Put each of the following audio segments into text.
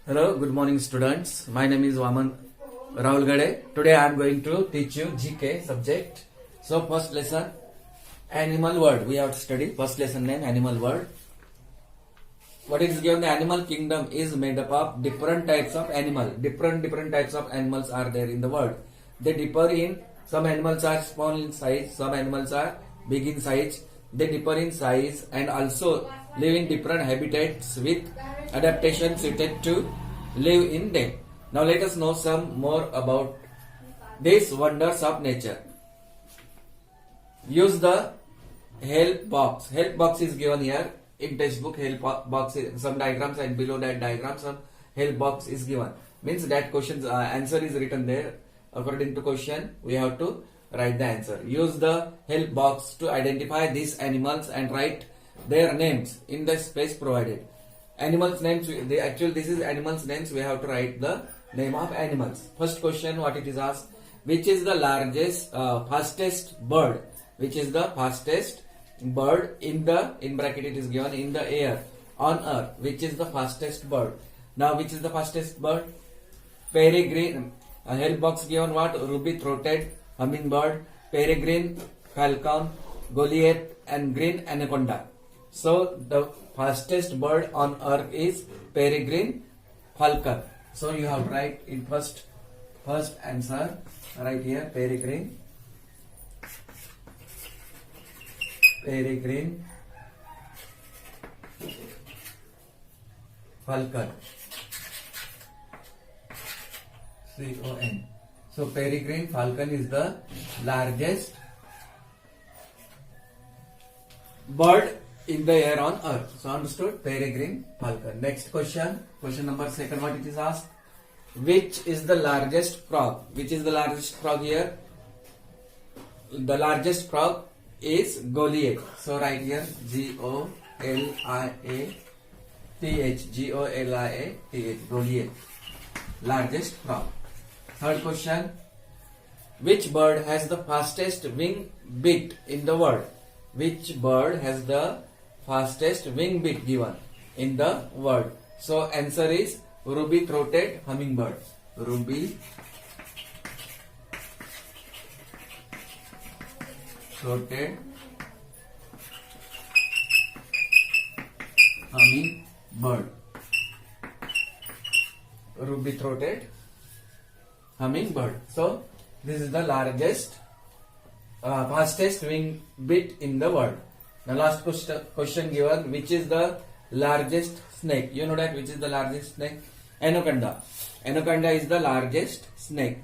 Hello, good morning students. My name is Vaman Rahulgade. Today I am going to teach you GK subject. So first lesson, animal world. We have to study first lesson name, animal world. What is given? The animal kingdom is made up of different types of animal. Different types of animals are there in the world. They differ in, some animals are small in size, some animals are big in size. They differ in size and also live in different habitats with adaptation suited to live in them. Now let us know some more about these wonders of nature. Use the help box. Help box is given here in textbook. Help box is some diagrams, and below that diagram some help box is given. Means that question's answer is written there. According to question, we have to write the answer. Use the help box to identify these animals and write their names in the space provided. Animals names, this is animals names. We have to write the name of animals. First question, what it is asked? Which is the fastest bird? Which is the fastest bird in bracket it is given in the air on earth? Which is the fastest bird? Now which is the fastest bird? Peregrine. Help box given what? Ruby throated hummingbird, peregrine falcon, goliath, and green anaconda. So the fastest bird on earth is peregrine falcon. So you have to write in first answer right here, peregrine falcon, CON. So peregrine falcon is the largest bird in the air on earth. So understood? Peregrine falcon. Next question number second, what it is asked? Which is the largest frog? Which is the largest frog here? The largest frog is Goliath. So right here, Goliath, Goliath, largest frog. Third question, which bird has the fastest wing beat in the world? Which bird has the fastest wing beat given in the world? So answer is ruby throated hummingbird. Ruby throated hummingbird. Ruby throated hummingbird. So this is the largest fastest wing beat in the world. The last question given, which is the largest snake? You know that which is the largest snake? Anaconda. Anaconda is the largest snake.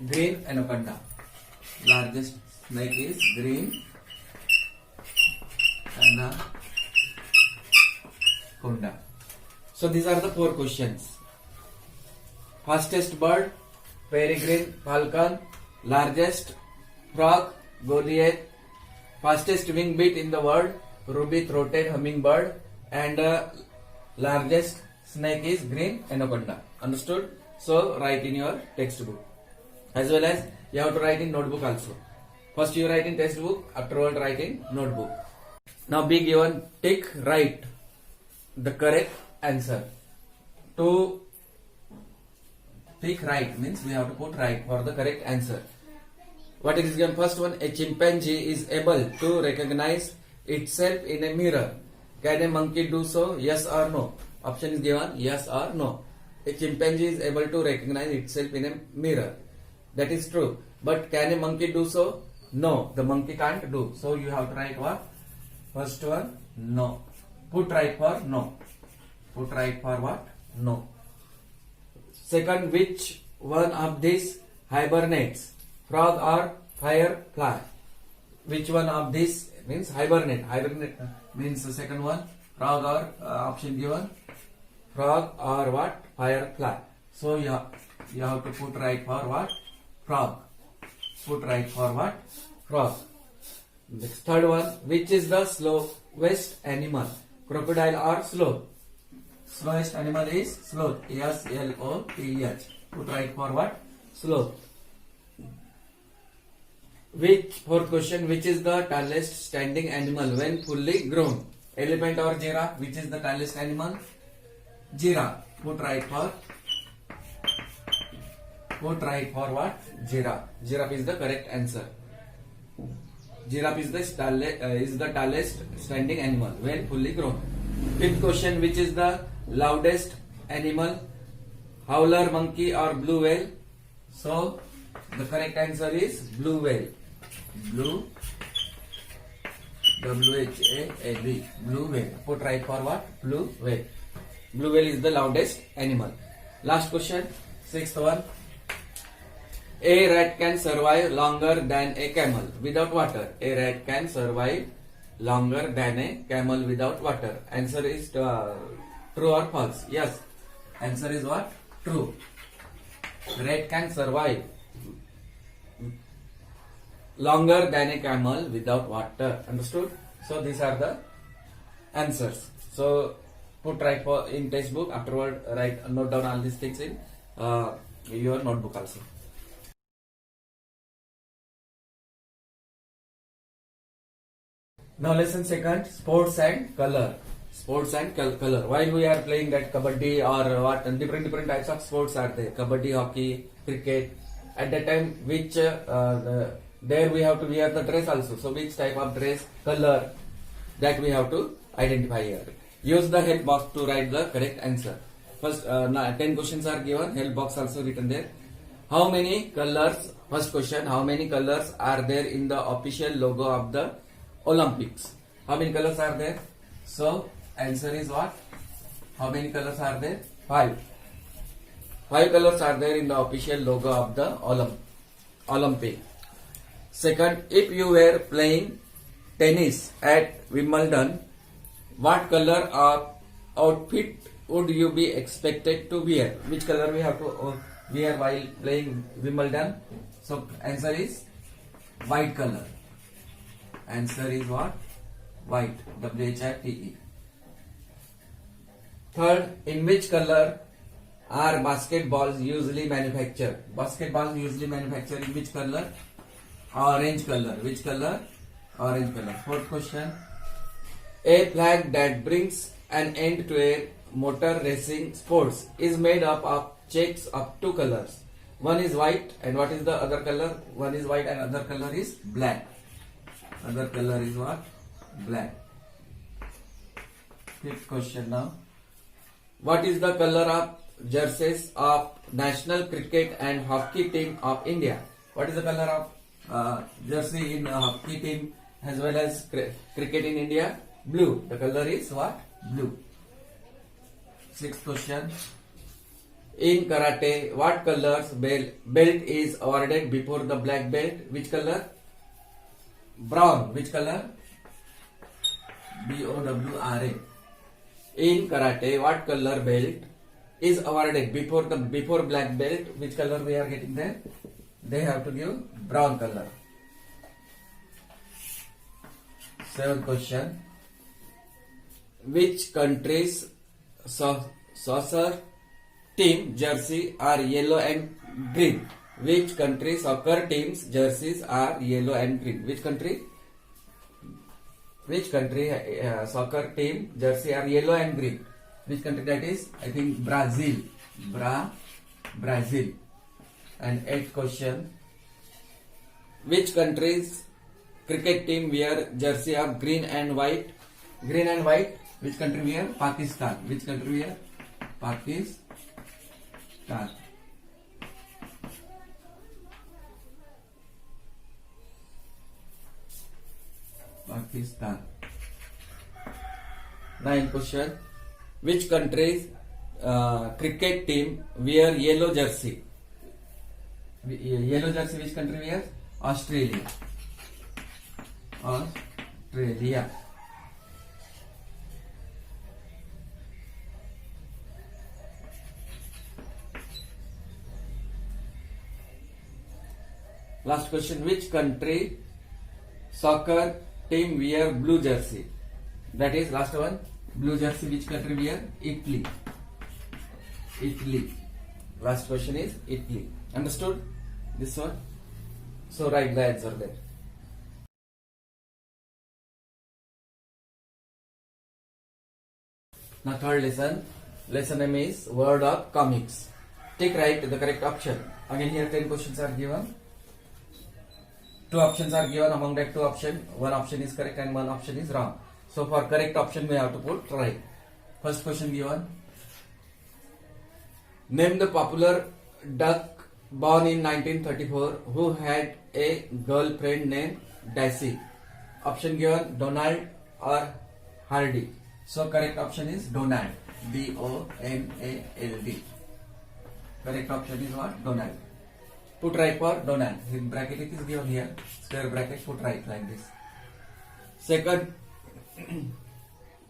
Green anaconda. Largest snake is green anaconda. So these are the 4 questions. Fastest bird, peregrine falcon. Largest frog, Goliath. Fastest wing beat in the world, ruby throated hummingbird, and largest snake is green anaconda. Understood? So write in your textbook, as well as you have to write in notebook also. First you write in textbook, afterward write in notebook. Now be given tick, write the correct answer. To tick right means we have to put right for the correct answer. What is given? First one, a chimpanzee is able to recognize itself in a mirror. Can a monkey do so? Yes or no? Option is given, yes or no. A chimpanzee is able to recognize itself in a mirror. That is true. But can a monkey do so? No, the monkey can't do. So you have to write what? First one, no. Put right for no. Put right for what? No. Second, which one of these hibernates? Frog or firefly? Which one of these means hibernate? Hibernate means the second one. Frog or option given. Frog or what? Firefly. So you have to put right for what? Frog. Put right for what? Frog. Next third one. Which is the slowest animal? Crocodile or sloth? Slowest animal is sloth. SLOTH. Put right for what? Sloth. Fourth question, which is the tallest standing animal when fully grown? Elephant or giraffe? Which is the tallest animal? Giraffe. Put right for what? Giraffe. Giraffe is the correct answer. Giraffe is the tallest standing animal when fully grown. Fifth question, which is the loudest animal? Howler monkey or blue whale? So the correct answer is blue whale. Blue, WHALE, blue whale. Put right for what? Blue whale. Blue whale is the loudest animal. Last question, sixth one. A rat can survive longer than a camel without water. A rat can survive longer than a camel without water. Answer is true or false? Yes. Answer is what? True. Rat can survive longer than a camel without water. Understood? So these are the answers. So put right for in textbook. Afterward, note down all these things in your notebook also. Now lesson second, sports and color. Sports and color. While we are playing that kabaddi or what, different types of sports are there. Kabaddi, hockey, cricket. At that time, which there we have to wear the dress also. So which type of dress, color, that we have to identify here. Use the help box to write the correct answer. First, 10 questions are given. Help box also written there. How many colors? First question. How many colors are there in the official logo of the Olympics? How many colors are there? So answer is what? How many colors are there? 5. 5 colors are there in the official logo of the Olympic. Second, if you were playing tennis at Wimbledon, what color of outfit would you be expected to wear? Which color we have to wear while playing Wimbledon? So answer is white color. Answer is what? White. WHITE. Third, in which color are basketballs usually manufactured? Basketballs usually manufactured in which color? Orange color. Which color? Orange color. Fourth question. A flag that brings an end to a motor racing sports is made up of checks of 2 colors. One is white and what is the other color? One is white and other color is black. Other color is what? Black. Fifth question now. What is the color of jerseys of National Cricket and Hockey Team of India? What is the color of jersey in hockey team as well as cricket in India? Blue. The color is what? Blue. Sixth question. In karate, what color's belt is awarded before the black belt? Which color? Brown. Which color? BOWRA. In karate, what color belt is awarded before black belt? Which color we are getting there? They have to give brown color. Seventh question. Which country's soccer team jersey are yellow and green? Which country soccer team's jerseys are yellow and green? Which country soccer team jersey are yellow and green? Which country that is? I think Brazil. Brazil. And eighth question. Which country's cricket team wear jersey of green and white? Green and white. Which country wear? Pakistan. Which country wear? Pakistan. Pakistan. Ninth question. Which country's cricket team wear yellow jersey? Yellow jersey which country wears? Australia. Australia. Last question. Which country soccer team wear blue jersey? That is last one. Blue jersey which country wear? Italy. Italy. Last question is Italy. Understood? This one? So write the answer there. Now third lesson. Lesson name is Word of Comics. Take right the correct option. Again here 10 questions are given. 2 options are given. Among that 2 options, 1 option is correct and 1 option is wrong. So for correct option we have to put right. First question given. Name the popular duck born in 1934 who had a girlfriend named Daisy. Option given Donald or Hardy. So correct option is Donald. Donald. Correct option is what? Donald. Put right for Donald. In bracket it is given here. Square bracket, put right like this. Second,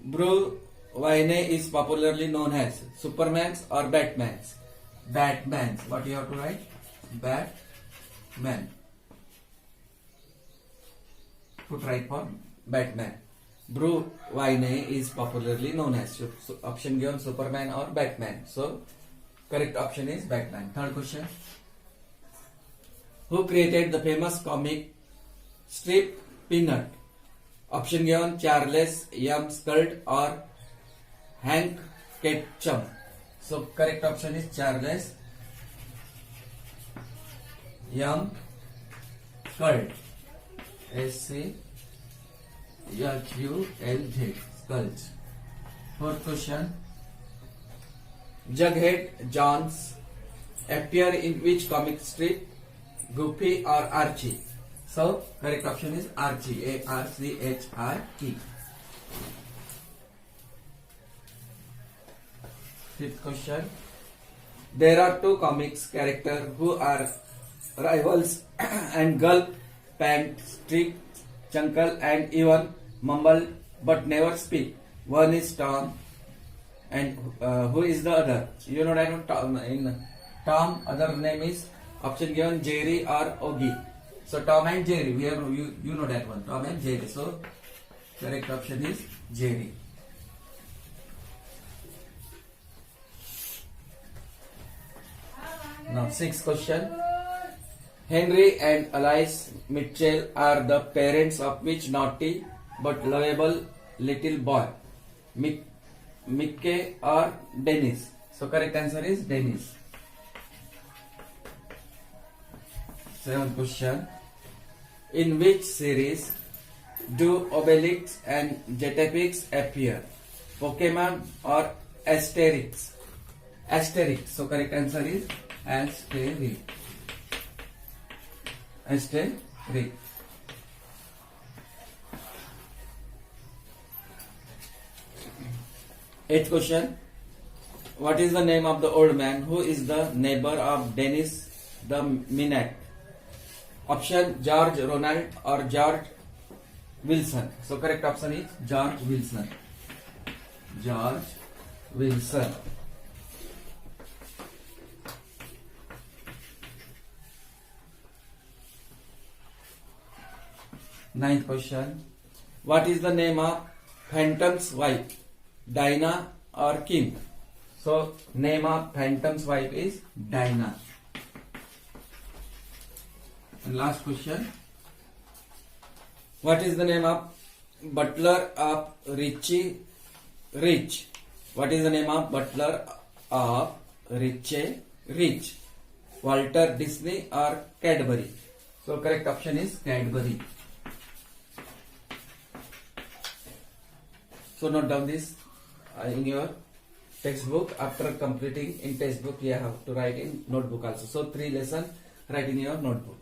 Bruce Wayne is popularly known as Superman's or Batman's. Batman's. What you have to write? Batman. Put right for Batman. Bruce Wayne is popularly known as. So option given Superman or Batman. So correct option is Batman. Third question. Who created the famous comic strip Peanut? Option given Charles M. Schulz or Hank Ketchum. So correct option is Charles M. Schulz. S-C-H-U-L-Z. Schulz. Fourth question. Jughead Jones appear in which comic strip? Goofy or Archie? So correct option is Archie. A-R-C-H-I-E. Fifth question. There are 2 comics characters who are rivals and gulp, pant, streak, chuckle and even mumble but never speak. One is Tom and who is the other? You know that one, Tom, other name is option given Jerry or Oggy. So Tom and Jerry, we have you know that one, Tom and Jerry. So correct option is Jerry. Now sixth question. Henry and Alice Mitchell are the parents of which naughty but lovable little boy? Mickey or Dennis? So correct answer is Dennis. Seventh question. In which series do Obelix and Jetapix appear? Pokemon or Asterix? Asterix. So correct answer is Asterix. Asterix. Eighth question. What is the name of the old man who is the neighbor of Dennis the Menace? Option George Ronald or George Wilson. So correct option is George Wilson. George Wilson. Ninth question. What is the name of Phantom's wife? Dinah or Kim? So name of Phantom's wife is Dinah. And last question. What is the name of butler of Richie Rich? What is the name of butler of Richie Rich? Walter Disney or Cadbury? So correct option is Cadbury. So note down this in your textbook. After completing in textbook, you have to write in notebook also. So 3 lessons write in your notebook.